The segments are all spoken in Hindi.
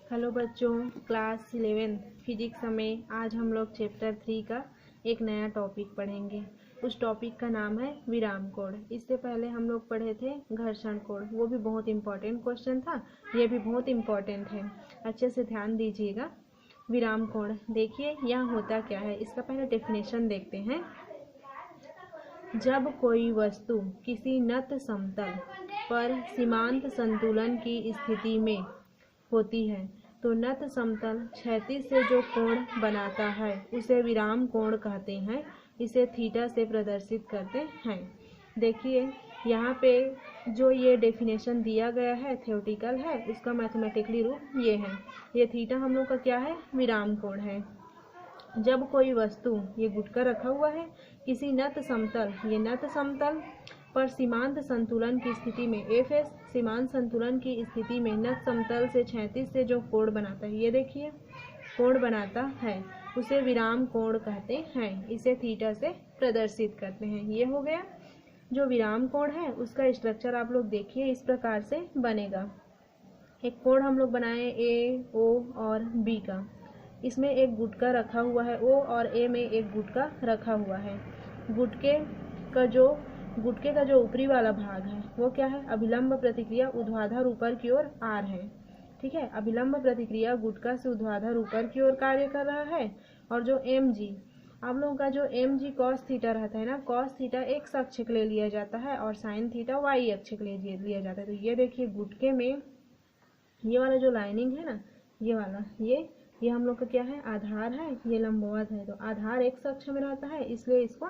हेलो बच्चों, क्लास 11 फिजिक्स में आज हम लोग चैप्टर 3 का एक नया टॉपिक पढ़ेंगे। उस टॉपिक का नाम है विराम कोड। इससे पहले हम लोग पढ़े थे घर्षण कोड, वो भी बहुत इम्पोर्टेंट क्वेश्चन था। ये भी बहुत इम्पोर्टेंट है, अच्छे से ध्यान दीजिएगा। विराम कोड देखिए यहाँ होता क्या है, इसका पहले डेफिनेशन देखते हैं। जब कोई वस्तु किसी नत समतल पर सीमांत संतुलन की स्थिति में होती है तो नत समतल क्षैतिज से जो कोण बनाता है उसे विराम कोण कहते हैं। इसे थीटा से प्रदर्शित करते हैं। देखिए यहाँ पे जो ये डेफिनेशन दिया गया है थ्योरेटिकल है, उसका मैथमेटिकली रूप ये है। ये थीटा हम लोग का क्या है, विराम कोण है। जब कोई वस्तु, ये गुटका रखा हुआ है, किसी नत समतल, ये नत समतल पर सीमांत संतुलन की स्थिति में एफ एस सीमांत संतुलन की स्थिति में नत समतल से क्षैतिज से जो कोण बनाता है, ये देखिए कोण बनाता है, उसे विराम कोण कहते हैं। इसे थीटा से प्रदर्शित करते हैं। ये हो गया जो विराम कोण है, उसका स्ट्रक्चर आप लोग देखिए इस प्रकार से बनेगा। एक कोण हम लोग बनाए ए, ओ और बी का। इसमें एक गुटका रखा हुआ है, ओ और ए में एक गुटका रखा हुआ है। गुटके का जो ऊपरी वाला भाग है वो क्या है, अभिलंब प्रतिक्रिया ऊर्ध्वाधर ऊपर की ओर आर है। ठीक है, अभिलंब प्रतिक्रिया गुटका से ऊर्ध्वाधर ऊपर की ओर कार्य कर रहा है। और जो एम जी, आप लोगों का जो एम जी कॉस थीटा रहता है ना, कॉस थीटा एक्स अक्ष के लिए लिया जाता है और साइन थीटा वाई अक्ष के लिए लिया जाता है। तो ये देखिए गुटके में ये वाला जो लाइनिंग है ना, ये वाला ये हम लोग का क्या है, आधार है, ये लंबवत है। तो आधार एक्स अक्ष में रहता है, इसलिए इसको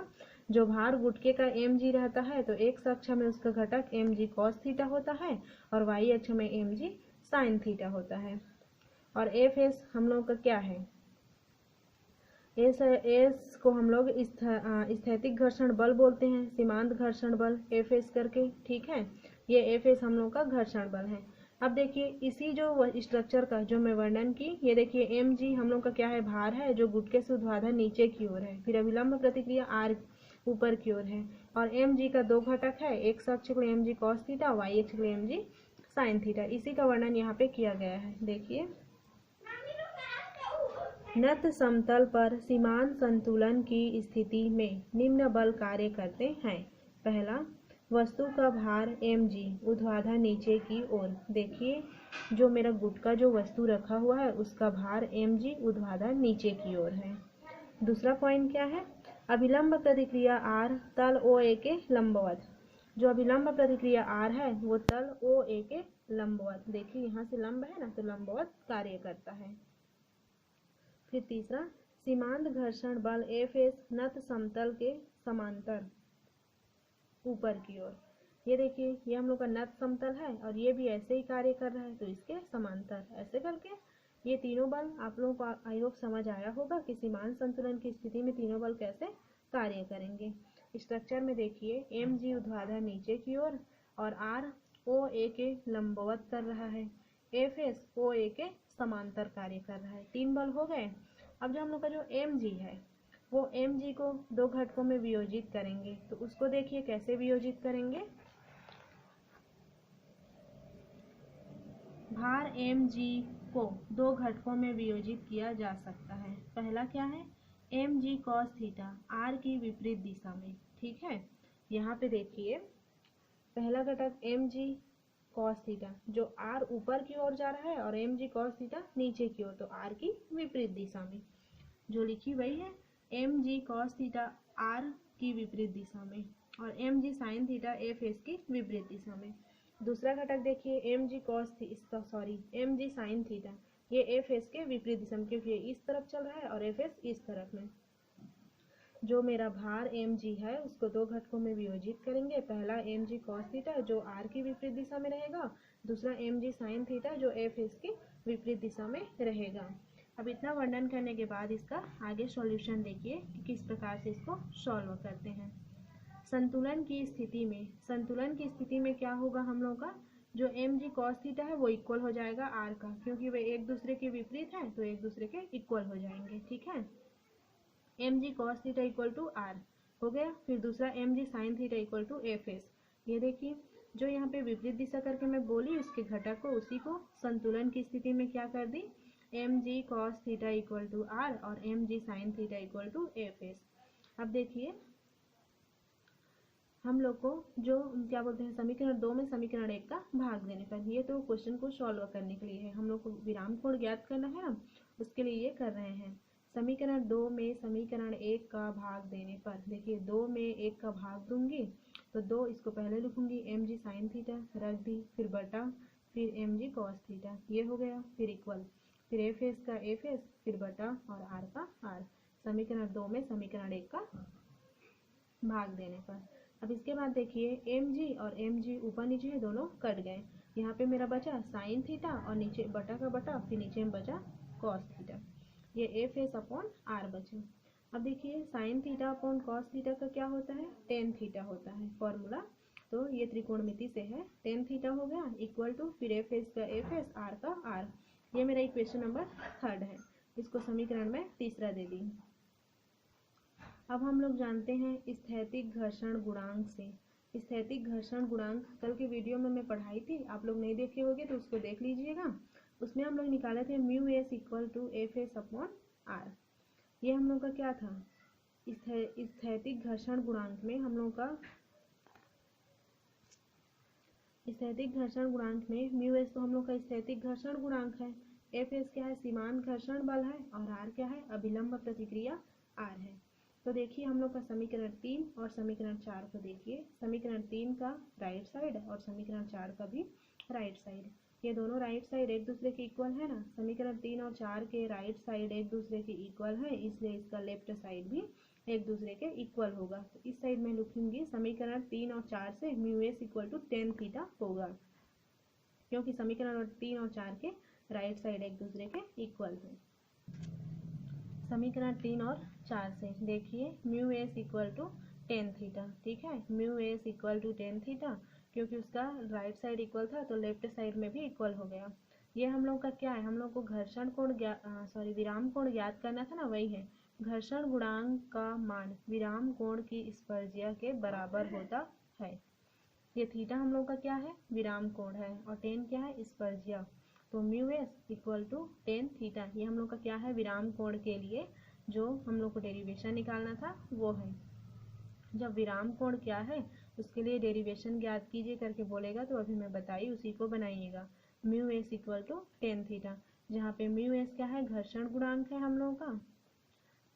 जो भार गुटके का एम जी रहता है तो एक्स अक्ष में उसका घटक एम जी कॉस थीटा होता है और वाई अक्ष में एम जी साइन थीटा होता है। और एफ एस हम लोग का क्या है, एस को हम लोग स्थैतिक घर्षण बल बोलते हैं, सीमांत घर्षण बल एफ एस करके। ठीक है, ये एफ एस हम लोग का घर्षण बल है। अब देखिए इसी जो स्ट्रक्चर का जो मैं वर्णन की, ये देखिए एम जी हम लोग का क्या है, भार है जो गुटके से ऊर्ध्वाधर नीचे की ओर है, फिर अभिलंब प्रतिक्रिया आर ऊपर की ओर है और एम जी का दो घटक है, एक्स अक्ष के लिए M G cos theta, Y अक्ष के लिए एम जी साइन थीटा। इसी का वर्णन यहाँ पे किया गया है। देखिए नत समतल पर सीमांत संतुलन की स्थिति में निम्न बल कार्य करते हैं। पहला, वस्तु का भार mg ऊर्ध्वाधर नीचे की ओर। देखिए जो मेरा गुटका जो वस्तु रखा हुआ है उसका भार mg ऊर्ध्वाधर नीचे की ओर है। दूसरा पॉइंट क्या है, अभिलंब प्रतिक्रिया r तल OA के लंबवत। जो अभिलंब प्रतिक्रिया r है वो तल OA के लंबवत, देखिए यहाँ से लंब है ना, तो लंबवत कार्य करता है। फिर तीसरा, सीमांत घर्षण बल एफ एस नत समतल के समांतर ऊपर की ओर। ये देखिए ये हम लोग का नत समतल है और ये भी ऐसे ही कार्य कर रहा है, तो इसके समांतर ऐसे करके ये तीनों बल आप लोगों को आई होप समझ आया होगा कि सीमांत संतुलन की स्थिति में तीनों बल कैसे कार्य करेंगे। स्ट्रक्चर में देखिए एम जी ऊर्ध्वाधर नीचे की ओर और आर ओ ए के लंबवत कर रहा है, एफ एस ओ ए के समांतर कार्य कर रहा है। तीन बल हो गए। अब जो हम लोग का जो एम जी है वो एम जी को दो घटकों में वियोजित करेंगे, तो उसको देखिए कैसे वियोजित करेंगे। भार एम जी को दो घटकों में वियोजित किया जा सकता है। पहला क्या है, M G cos theta R की विपरीत दिशा में। ठीक है, यहाँ पे देखिए पहला घटक एम जी कॉस थीटा जो आर ऊपर की ओर जा रहा है और एम जी कॉस थीटा नीचे की ओर, तो आर की विपरीत दिशा में जो लिखी वही है, M G cos theta R की विपरीत दिशा में और M G sine theta F S की विपरीत दिशा में। दूसरा घटक देखिए M G M G sine theta, ये एफ एस के विपरीत दिशा में, क्योंकि ये इस तरफ चल रहा है और एफ एस इस तरफ में। जो मेरा भार एम जी है उसको दो घटकों में वियोजित करेंगे। पहला एम जी कॉस थीटा जो आर की विपरीत दिशा में रहेगा, दूसरा एम जी साइन थीटा जो एफ एस की विपरीत दिशा में रहेगा। अब इतना वर्णन करने के बाद इसका आगे सॉल्यूशन देखिए कि किस प्रकार से इसको सॉल्व करते हैं। संतुलन की स्थिति में क्या होगा, हम लोग का जो एम जी कॉस थीटा है वो इक्वल हो जाएगा आर का, क्योंकि वे एक दूसरे के विपरीत हैं तो एक दूसरे के इक्वल हो जाएंगे। ठीक है, M G cos theta equal to R हो गया। फिर दूसरा M G sine theta equal to F S. ये देखिए जो यहाँ पे विपरीत दिशा करके मैं बोली उसके घटक को, उसी को संतुलन की स्थिति में क्या कर दी, mg cos theta equal to r और mg sin theta equal to fs। अब देखिए हम लोग को जो क्या बोलते हैं समीकरण 2 में समीकरण 1 का भाग देने पर, ये तो क्वेश्चन को सॉल्व करने के लिए है, हम लोग को विराम कोण ज्ञात करना है ना, उसके लिए ये कर रहे हैं। समीकरण 2 में समीकरण 1 का भाग देने पर, देखिए 2 में 1 का भाग दूंगी तो 2 इसको पहले लिखूंगी mg sin थीटा रख दी, फिर बटा, फिर mg cos थीटा, ये हो गया, फिर इक्वल, फिर fs का fs, फिर बटा और r का r। समीकरण 2 में समीकरण 1 का भाग देने पर। अब इसके बाद देखिए mg और mg ऊपर नीचे है, दोनों कट गए, यहाँ पे मेरा बचा साइन थीटा और नीचे बटा का बटा, फिर नीचे में बचा कॉस थीटा, ये एफ एस अपॉन आर बचे। अब देखिए sine theta upon cos theta का क्या होता है, टेन थीटा होता है फॉर्मूला, तो ये त्रिकोणमिति से है, टेन थीटा हो गया इक्वल टू फिर एफ एस का एफ एस, आर का आर। ये मेरा इक्वेशन नंबर 3 है, इसको समीकरण में 3 दे दी। अब हम लोग जानते हैं स्थैतिक घर्षण गुणांक से। स्थैतिक घर्षण गुणांक कल के वीडियो में मैं पढ़ाई थी, आप लोग नहीं देखे होंगे तो उसको देख लीजिएगा। उसमें हम लोग निकाले थे mu S equal to F S upon R. ये हम लोग का क्या था, स्थैतिक घर्षण गुणांक में हम लोग का स्थैतिक घर्षण गुणांक में म्यू एस तो हम लोग का स्थैतिक घर्षण गुणांक है, एफ एस क्या है, सीमांत घर्षण बल है, और आर क्या है, अभिलंब प्रतिक्रिया आर है। तो देखिए हम लोग का समीकरण 3 और समीकरण 4 को देखिए, समीकरण 3 का राइट साइड और समीकरण 4 का भी राइट साइड, ये दोनों राइट साइड एक दूसरे के इक्वल है ना, समीकरण 3 और 4 के राइट साइड एक दूसरे के इक्वल है, इसलिए इसका लेफ्ट साइड भी एक दूसरे के इक्वल होगा। तो इस साइड में लिखूंगी समीकरण 3 और 4 से mu S equal to tan theta होगा, क्योंकि समीकरण 3 और 4 के राइट साइड एक दूसरे के इक्वल है। समीकरण 3 और 4 से देखिए mu S equal to tan theta, ठीक है, mu S equal to tan theta, क्योंकि उसका राइट साइड इक्वल था तो लेफ्ट साइड में भी इक्वल हो गया। ये हम लोग का क्या है, हम लोग को घर्षण कोण विराम कोण ज्ञात करना था ना, वही है, घर्षण गुणांक का मान विराम कोण की स्पर्शिया के बराबर होता है। ये थीटा हम लोग का क्या है, विराम कोण है, और टेन क्या है, स्पर्शिया, तो mu S equal to tan theta, ये हम लोग का क्या है, विराम कोण के लिए जो हम लोग को डेरिवेशन निकालना था वो है। जब विराम कोण क्या है उसके लिए डेरिवेशन ज्ञात कीजिए करके बोलेगा तो अभी मैं बताई उसी को बनाइएगा। Mu S equal to tan theta, जहाँ पे म्यू एस क्या है, घर्षण गुणांक है हम लोगों का,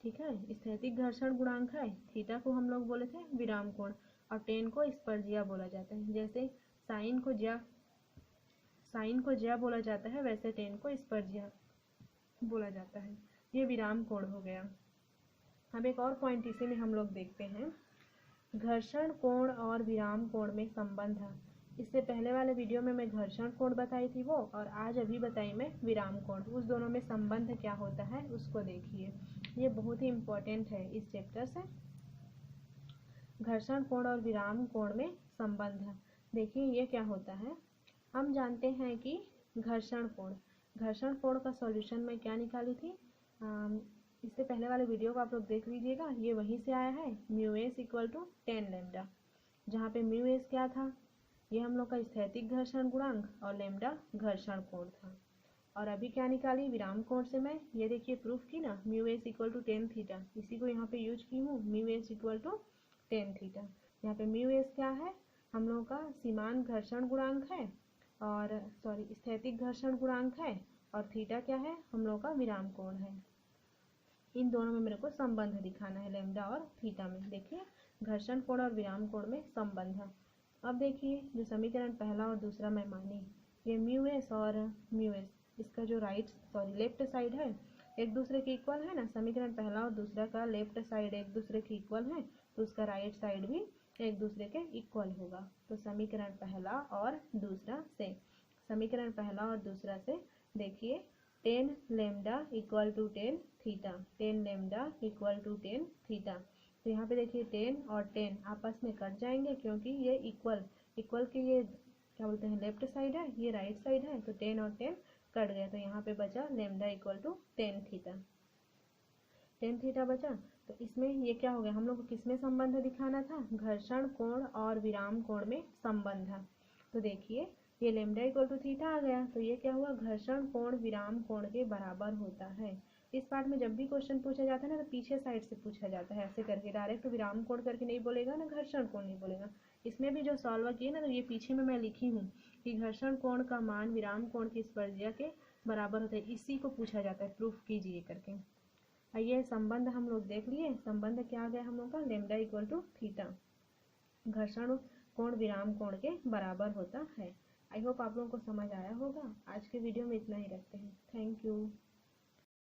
ठीक है, स्थैतिक घर्षण गुणांक है, थीटा को हम लोग बोले थे विराम कोण, और टेन को स्पर्शिया बोला जाता है। जैसे साइन को ज्या बोला जाता है, वैसे टेन को स्पर्शिया बोला जाता है। ये विराम कोण हो गया। अब एक और पॉइंट इसी में हम लोग देखते हैं, घर्षण कोण और विराम कोण में संबंध है। इससे पहले वाले वीडियो में मैं घर्षण कोण बताई थी वो, और आज अभी बताई मैं विराम कोण, उस दोनों में संबंध क्या होता है उसको देखिए, ये बहुत ही इम्पोर्टेंट है इस चैप्टर से। घर्षण कोण और विराम कोण में संबंध, देखिए ये क्या होता है, हम जानते हैं कि घर्षण कोण का सॉल्यूशन मैं क्या निकाली थी, इससे पहले वाले वीडियो को आप लोग देख लीजिएगा, ये वहीं से आया है, mu S equal to tan lambda, जहाँ पे म्यू एस क्या था, ये हम लोग का स्थैतिक घर्षण गुणांक, और लेमडा घर्षण कोण था। और अभी क्या निकाली विराम कोण से मैं, ये देखिए प्रूफ की ना, mu S equal to tan theta, इसी को यहाँ पे यूज की हूँ, mu S equal to tan theta. यहाँ पे म्यू एस क्या है, हम लोगों का सीमांत घर्षण गुणांक है, और स्थैतिक घर्षण गुणांक है, और थीटा क्या है, हम लोगों का विराम कोण है। इन दोनों में मेरे को संबंध दिखाना है, लेमडा और थीटा में। देखिए घर्षण कोण और विराम कोण में संबंध है। अब देखिए जो समीकरण पहला और दूसरा मैं मानी, ये म्यू एस और म्यू एस, इसका जो लेफ्ट साइड है एक दूसरे के इक्वल है ना, समीकरण पहला और दूसरा का लेफ्ट साइड एक दूसरे के इक्वल है, तो उसका राइट साइड भी एक दूसरे के इक्वल होगा। तो समीकरण पहला और दूसरा से देखिए tan lambda equal to tan theta, tan lambda equal to tan theta, तो यहाँ पे देखिए टेन और टेन आपस में कट जाएंगे, क्योंकि ये इक्वल के ये क्या बोलते हैं, लेफ्ट साइड है, ये राइट साइड है, तो टेन और टेन कट गए, तो यहाँ पे बचा lambda equal to tan theta बचा। तो इसमें ये क्या हो गया, हम लोग को किसमें संबंध दिखाना था, घर्षण कोण और विराम कोण में संबंध है। तो देखिए ये लेमडा इक्वल टू थीटा आ गया, तो ये क्या हुआ, घर्षण कोण विराम कोण के बराबर होता है। इस पार्ट में जब भी क्वेश्चन पूछा जाता है ना तो पीछे साइड से पूछा जाता है, ऐसे करके डायरेक्ट विराम कोण करके नहीं बोलेगा ना, घर्षण कोण नहीं बोलेगा। इसमें भी जो सॉल्व किए ना, तो ये पीछे में मैं लिखी हूँ कि घर्षण कोण का मान विराम कोण की स्पर्शज्या के बराबर होता है, इसी को पूछा जाता है, प्रूफ कीजिए करके। आइए संबंध हम लोग देख लिए, संबंध क्या आ गया हम लोग का, लेमडा इक्वल टू थीटा, घर्षण कोण विराम कोण के बराबर होता है। आई होप आप लोगों को समझ आया होगा। आज के वीडियो में इतना ही रखते हैं। Thank you.